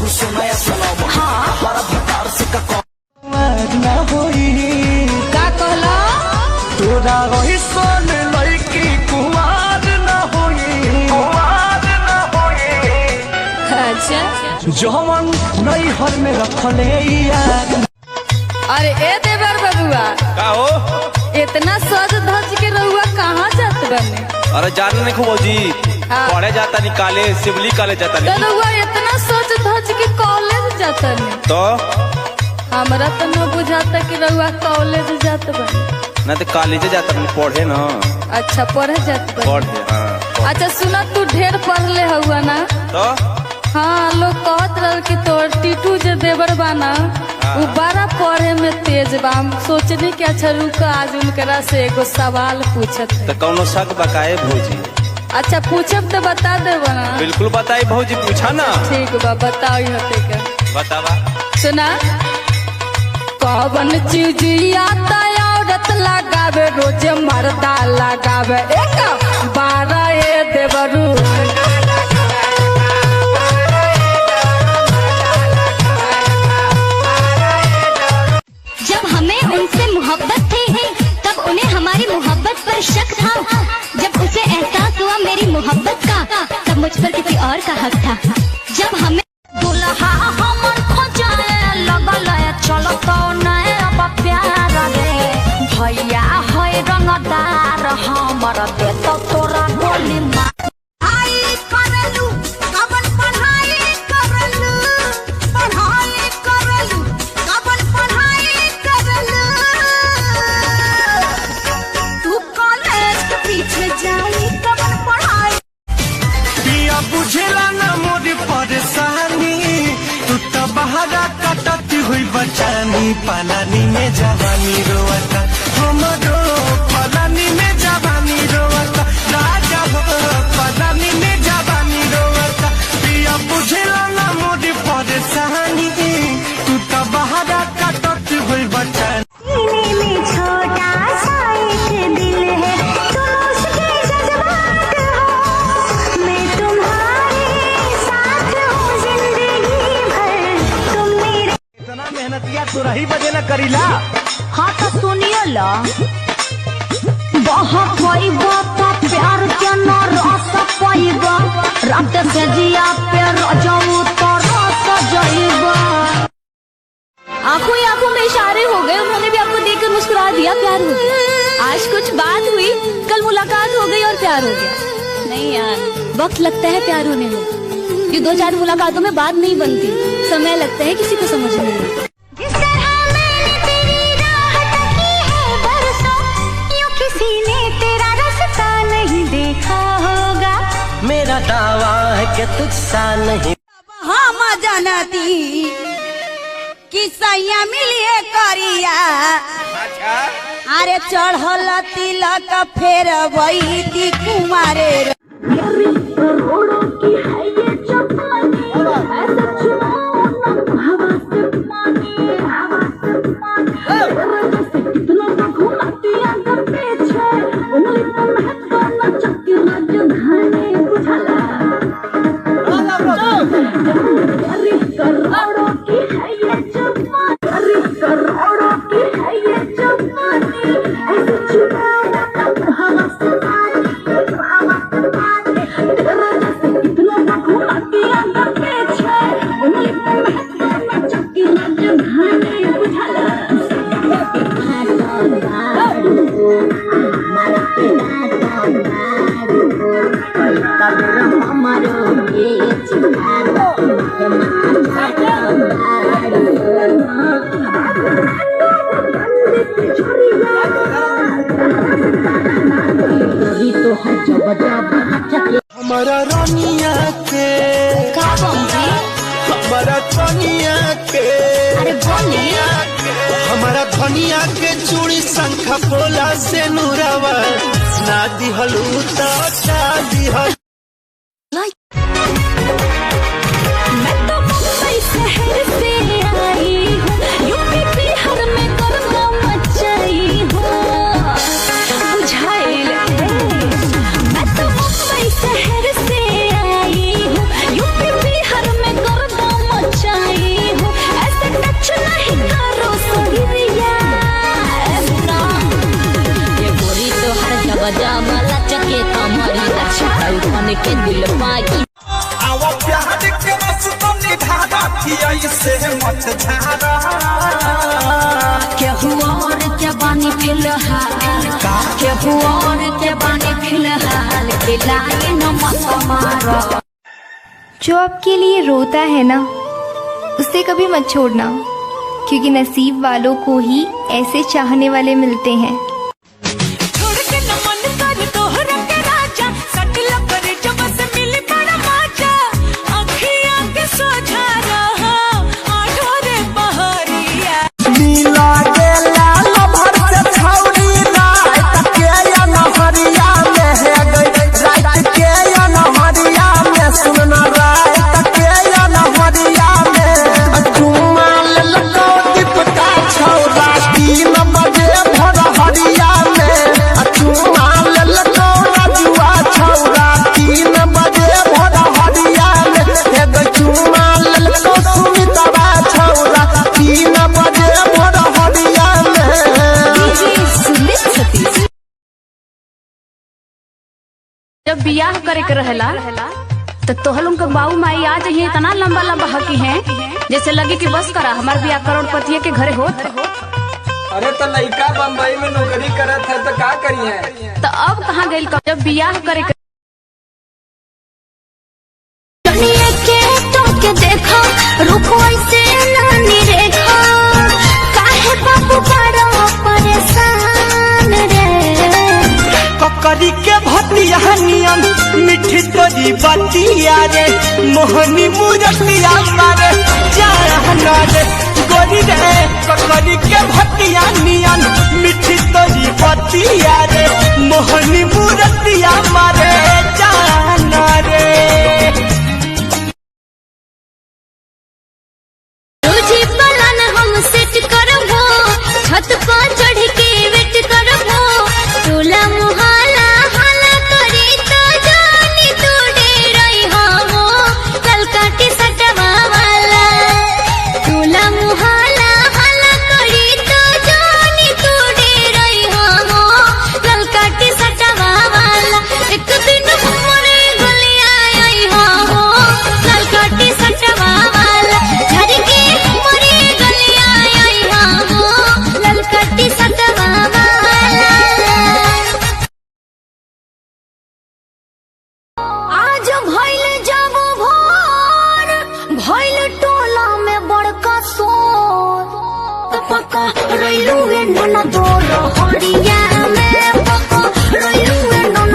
सुनाया सलाम हाँ हमारा भतार से का ना होई का कहला तोरा रही सोन लड़की कुमार ना होई अच्छा जवन नहीं हर में रखले यार। अरे ए देवर बबुआ का हो? इतना सज धज के रहुआ कहाँ जात बने? अरे जाने नहीं खूब जी हाँ। पढ़े जाता निकाले सिवली काले जाता तो नहीं रहुआ इतना सज धज के कॉलेज जाता नहीं तो हमरा तो न बुझाता कि रहुआ कॉलेज जात बने। ना तो कॉलेज जाता नहीं पढ़े ना अच्छा पढ़े जात बने। पढ़े हाँ अच्छा सुना तू ढेर पढ़ ले हुआ ना तो हाँ लोग कहत रह कि तोर टीटू जो देवर बाना वो बड़ा पढ़े में तेज बा। हम सोचनी कि अच्छा रुक आज उनकरा से एगो सवाल पूछत है। तो कौनो शक बकाए भौजी? अच्छा पूछब तो बता देबो ना? बिल्कुल बताई भौजी पूछा ना। ठीक बा बताओ हते के बतावा सुना कौन चीज आता औरत लगावे रोज मर्दा लगावे एक 12 ए देवरू जब हमें उनसे मोहब्बत थी तब उन्हें हमारी मोहब्बत पर शक था। जब उसे एहसास हुआ मेरी मोहब्बत का तब मुझ पर किसी और का हक था। जब हमें दुल्हा हमन खोजाए लगल चलो तो नए अब प्यार रे भैया है रंगदार हमर दे तो तोरा गोली मार बुझेला ना मोरी परेशानी तू तो बहारा कटती हुई बचानी पालानी में जवानी रोवता हमरो पालानी में जवानी रोवता राजा हो पालानी में जवानी रोवता पिया बुझेला ना मोरी परेशानी तू तो बहारा कटती हुई बचानी छोटा सा एक दिल है तुम उसके जज्बात हो मैं तुम्हारे साथ हूँ जिंदगी भर तुम मेरे। इतना मेहनतिया तो रही बजे न करीला। हाँ तो सुनियो ला बहुत पाइबा तो प्यार के न रस पाइबा रात से जिया पे रजाऊ तो रस जाइबा। आंखों ही आंखों में इशारे हो गए उन्होंने भी आपको देखकर मुस्कुरा दिया प्यार हो गया। आज कुछ बात हुई कल मुलाकात हो गई और प्यार हो गया। नहीं यार वक्त लगता है प्यार होने में। ये 2-4 मुलाकातों में बात नहीं बनती समय लगता है किसी को समझने में। जिस तरह मैंने तेरी राह तकी है बरसों यूं किसी ने तेरा रास्ता नहीं देखा होगा। मेरा दावा है कि तुझसा नहीं हम जानती कि सैया मिलिए करिया अरे चढ़ल तिलक फेर वही कुमारे हमारा रानिया के हमारा धनिया के अरे बोलिए हमारा धनिया के चूड़ी शंखा पोला से नूरावा ना दिहलू तो दिहल। मैं तो मुंबई शहर से आई हूँ यूपी बिहार में गर्मा मचाई हूँ बुझाइल मैं तो मुंबई शहर से आई हूँ यूपी बिहार में गर्मा मचाई पजामा लचके कमरिया छिपाई बन के दिल पाई आवा प्यार के मस्ती निधारा किया इसे मत झारा केहू और के बानी फिलहाल केहू और के बानी फिलहाल खिलाए न मत मारो। जो आपके लिए रोता है ना उसे कभी मत छोड़ना, क्योंकि नसीब वालों को ही ऐसे चाहने वाले मिलते हैं। जब बियाह करे के रहेला तो तोहल उनका बाबू माई आ जाइए इतना लंबा लंबा हकी है जैसे लगे कि बस करा हमार बियाह करोड़पति के घरे होत। अरे तो लड़का बम्बई में नौकरी करत है तो का करिए? तो अब कहाँ गई जब बियाह करे के देखो रुको ऐसे नानी रेखा काहे बाबू बड़ा परेशान रे ककरी के भतिया नियन मिठी तोरी बतिया रे मोहनी मुरतिया मारे जाना रे गोरी रे ककरी के भतिया नियन मिठी तोरी बतिया रे मोहनी मुरतिया मारे जाना रे। तुझे पलान हम सेट करबो छत पर चढ़ के वेट करबो टोला मुहाला हाला करी तो जानी तू डेरई हो कलकाटी सटवा वाला टोला मुहाला हाला करी तो जानी तू डेरई हो कलकाटी सटवा वाला एक दिन हमरे गलिया आई हो कलकाटी सटवा वाला झर के हमरे गलिया आई हो ललकाटी सटवा वाला। आज भइल जाबो भोर भइल टोला में बड़का शोर पका रइलू नन दोर हरिया में पका रइलू नन